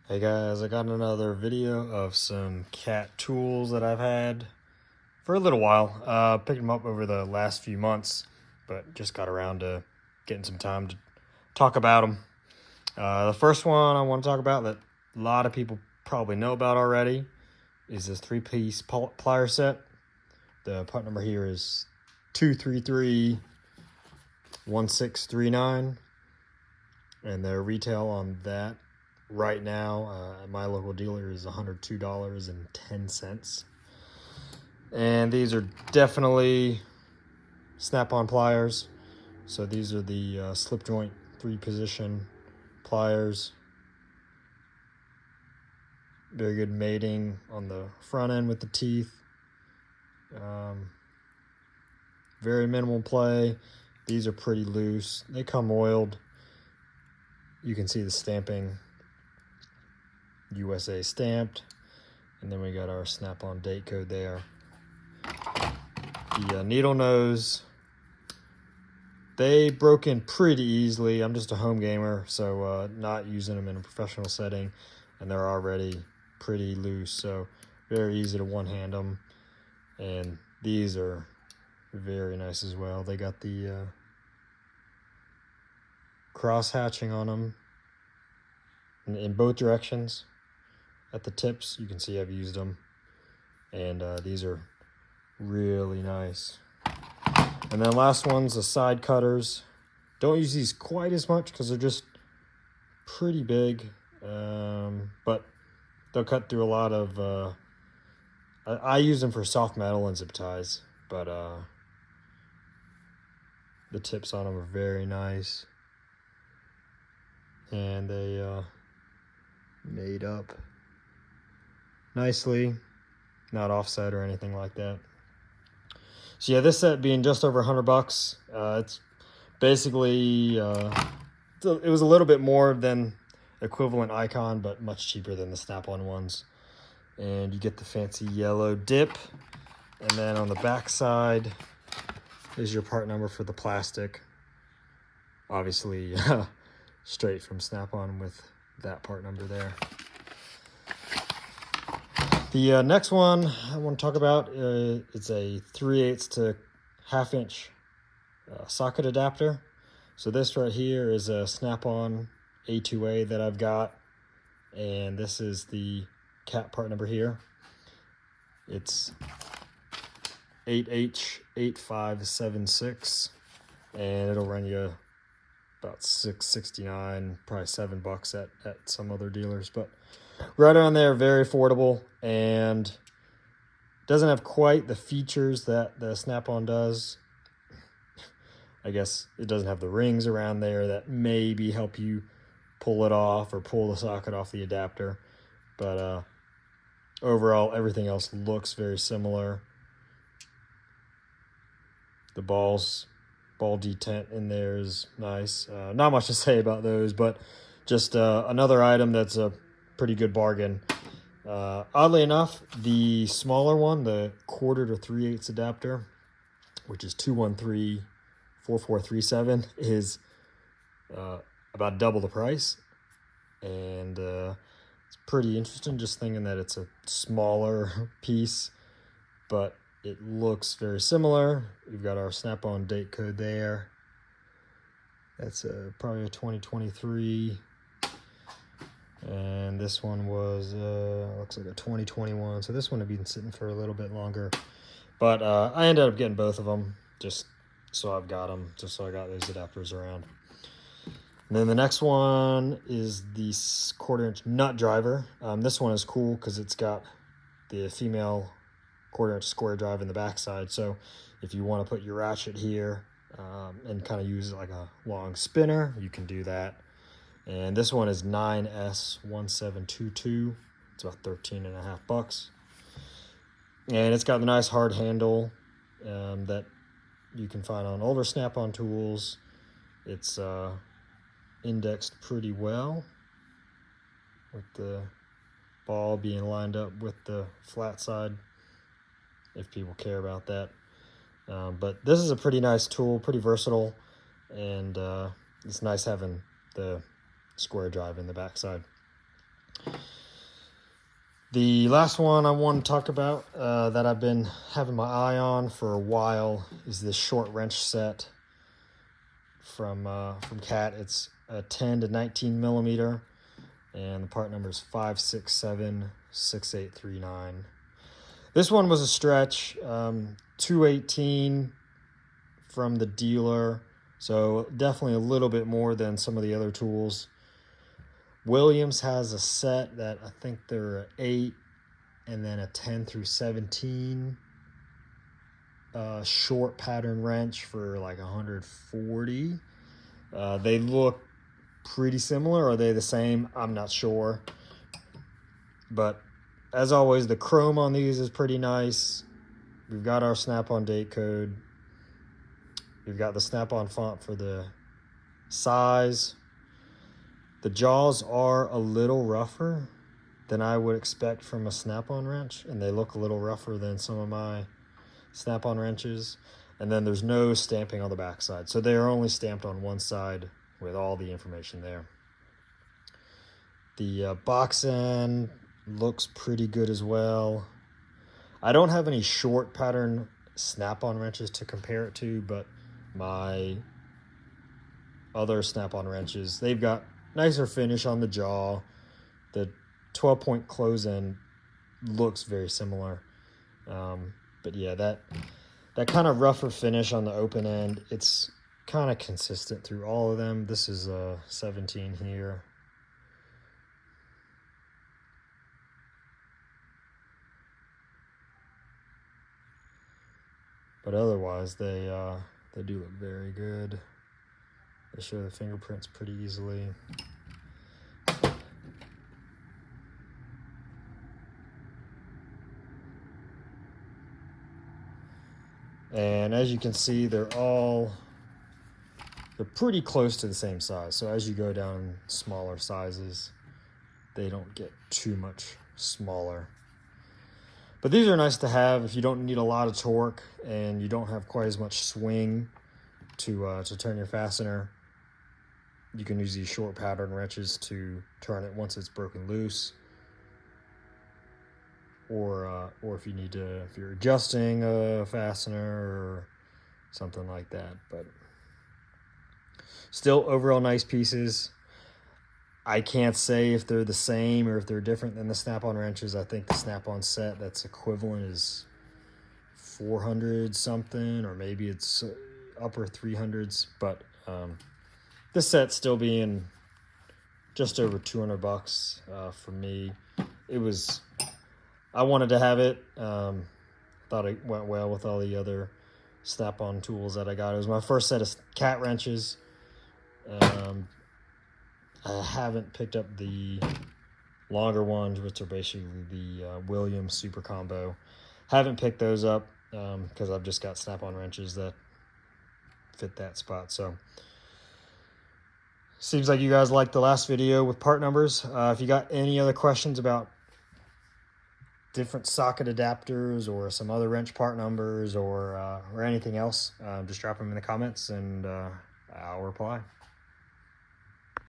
Hey guys, I got another video of some cat tools that I've had for a little while. Picked them up over the last few months, but just got around to getting some time to talk about them. The first one I want to talk about that a lot of people probably know about already is this three-piece plier set. The part number here is 2331639, and their retail on that right now at my local dealer is $102.10. And these are definitely snap-on pliers. So these are the slip joint 3-position pliers. Very good mating on the front end with the teeth. Very minimal play. These are pretty loose. They come oiled. You can see the stamping, USA stamped, and then we got our snap-on date code there. The needle nose, they broke in pretty easily. I'm just a home gamer, so not using them in a professional setting, and they're already pretty loose, so very easy to one-hand them. And these are very nice as well. They got the cross hatching on them in both directions. At the tips, you can see I've used them, and these are really nice. And then last one's the side cutters. Don't use these quite as much because they're just pretty big, but they'll cut through a lot of I use them for soft metal and zip ties, but the tips on them are very nice, and they made up nicely, not offset or anything like that. So yeah, this set being just over $100, it's basically it was a little bit more than equivalent Icon, but much cheaper than the snap-on ones. And you get the fancy yellow dip, and then on the back side is your part number for the plastic, obviously straight from Snap-on with that part number there. The next one I want to talk about it's a 3/8 to 1/2 inch socket adapter. So this right here is a Snap-on A2A that I've got, and this is the cat part number here. It's 8H8576, and it'll run you about $6.69, probably $7 at some other dealers, but right around there, very affordable, and doesn't have quite the features that the Snap-on does. I guess it doesn't have the rings around there that maybe help you pull it off or pull the socket off the adapter, but overall everything else looks very similar. The ball detent in there is nice. Not much to say about those, but just another item that's a pretty good bargain. Oddly enough, the smaller one, the 1/4 to 3/8 adapter, which is 213-4437, is about double the price, and it's pretty interesting. Just thinking that it's a smaller piece, but it looks very similar. We've got our Snap-on date code there. That's probably a 2023. And this one was, looks like a 2021. So this one had been sitting for a little bit longer. But I ended up getting both of them just so I've got them, just so I got those adapters around. And then the next one is the 1/4 inch nut driver. This one is cool because it's got the female 1/4 inch square drive in the backside. So if you want to put your ratchet here and kind of use it like a long spinner, you can do that. And this one is 9S1722. It's about $13.50. And it's got the nice hard handle that you can find on older Snap-on tools. It's indexed pretty well, with the ball being lined up with the flat side, if people care about that. But this is a pretty nice tool, pretty versatile, and it's nice having the square drive in the backside. The last one I want to talk about that I've been having my eye on for a while is this short wrench set from Cat. It's a 10 to 19 millimeter, and the part number is 5676839. This one was a stretch, 218 from the dealer, so definitely a little bit more than some of the other tools. Williams has a set that I think they're an 8 and then a 10 through 17 short pattern wrench for like 140. They look pretty similar. Are they the same? I'm not sure. But as always, the chrome on these is pretty nice. We've got our snap-on date code. We've got the snap-on font for the size. The jaws are a little rougher than I would expect from a snap-on wrench, and they look a little rougher than some of my snap-on wrenches. And then there's no stamping on the backside, so they are only stamped on one side with all the information there. The box end looks pretty good as well. I don't have any short pattern snap-on wrenches to compare it to, but my other snap-on wrenches, they've got nicer finish on the jaw. The 12-point close end looks very similar. But yeah, that kind of rougher finish on the open end, it's kind of consistent through all of them. This is a 17 here. But otherwise, they do look very good. They show the fingerprints pretty easily. And as you can see, they're pretty close to the same size. So as you go down smaller sizes, they don't get too much smaller. But these are nice to have if you don't need a lot of torque and you don't have quite as much swing to turn your fastener. You can use these short pattern wrenches to turn it once it's broken loose. Or if you need to, if you're adjusting a fastener or something like that. But still, overall nice pieces. I can't say if they're the same or if they're different than the snap-on wrenches. I think the snap-on set that's equivalent is 400 something, or maybe it's upper 300s. But this set still being just over $200 for me. I wanted to have it. Thought it went well with all the other snap-on tools that I got. It was my first set of Cat wrenches. I haven't picked up the longer ones, which are basically the Williams Super Combo. Haven't picked those up because I've just got snap-on wrenches that fit that spot. So seems like you guys liked the last video with part numbers. If you got any other questions about different socket adapters or some other wrench part numbers or anything else, just drop them in the comments and I'll reply.